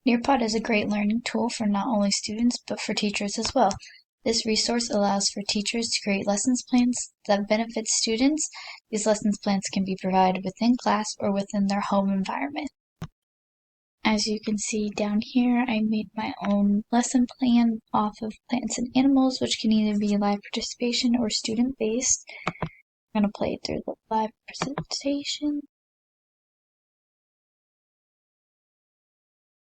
Nearpod is a great learning tool for not only students but for teachers as well. This resource allows for teachers to create lessons plans that benefit students. These lessons plans can be provided within class or within their home environment. As you can see down here, I made my own lesson plan off of plants and animals, which can either be live participation or student-based. I'm going to play it through the live presentation.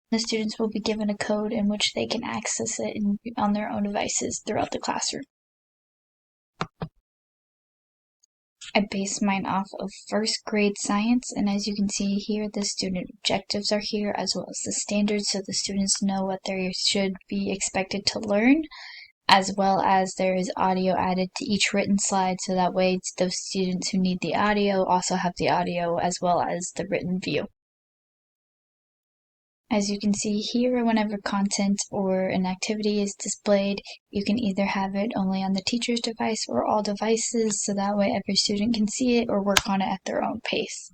The students will be given a code in which they can access it on their own devices throughout the classroom. I based mine off of first grade science, and as you can see here, the student objectives are here as well as the standards, so the students know what they should be expected to learn, as well as there is audio added to each written slide, so that way those students who need the audio also have the audio as well as the written view. As you can see here, whenever content or an activity is displayed, you can either have it only on the teacher's device or all devices, so that way every student can see it or work on it at their own pace.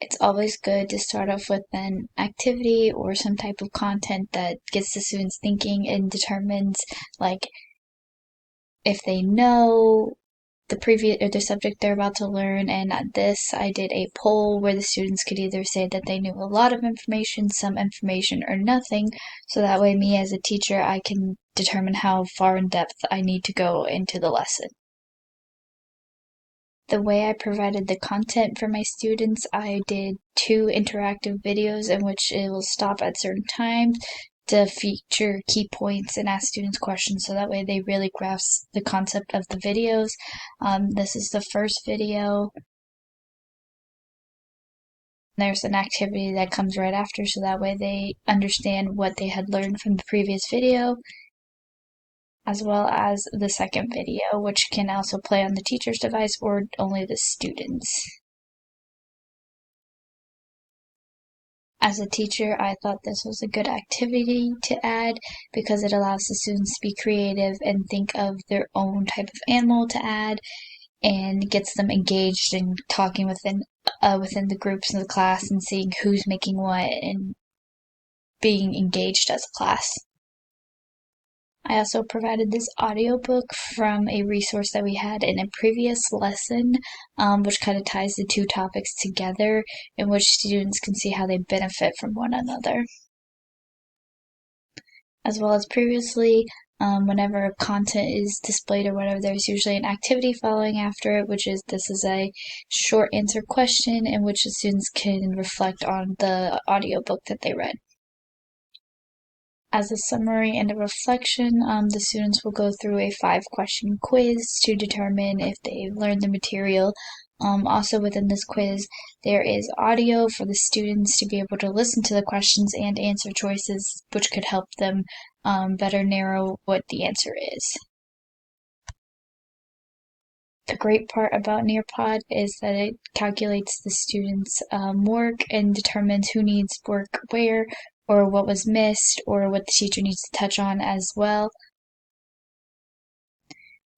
It's always good to start off with an activity or some type of content that gets the students thinking and determines, like, if they know the previous or the subject they're about to learn. And at this, I did a poll where the students could either say that they knew a lot of information, some information, or nothing, so that way me as a teacher, I can determine how far in depth I need to go into the lesson. The way I provided the content for my students, I did 2 interactive videos in which it will stop at certain times to feature key points and ask students questions, so that way they really grasp the concept of the videos. This is the first video. There's an activity that comes right after, so that way they understand what they had learned from the previous video, as well as the second video, which can also play on the teacher's device or only the students. As a teacher, I thought this was a good activity to add because it allows the students to be creative and think of their own type of animal to add, and gets them engaged in talking within the groups in the class and seeing who's making what and being engaged as a class. I also provided this audiobook from a resource that we had in a previous lesson, which kind of ties the 2 topics together, in which students can see how they benefit from one another. As well as previously, whenever content is displayed or whatever, there's usually an activity following after it, this is a short answer question in which the students can reflect on the audiobook that they read. As a summary and a reflection, the students will go through a 5-question quiz to determine if they've learned the material. Also within this quiz, there is audio for the students to be able to listen to the questions and answer choices, which could help them better narrow what the answer is. The great part about Nearpod is that it calculates the students' work and determines who needs work where, or what was missed, or what the teacher needs to touch on as well.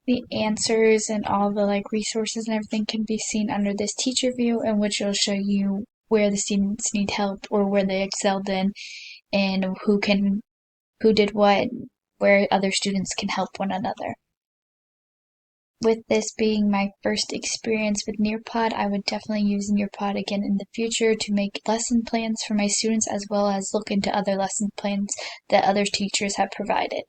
The answers and all the resources and everything can be seen under this teacher view, in which it'll show you where the students need help or where they excelled in, and who did what, where other students can help one another. With this being my first experience with Nearpod, I would definitely use Nearpod again in the future to make lesson plans for my students, as well as look into other lesson plans that other teachers have provided.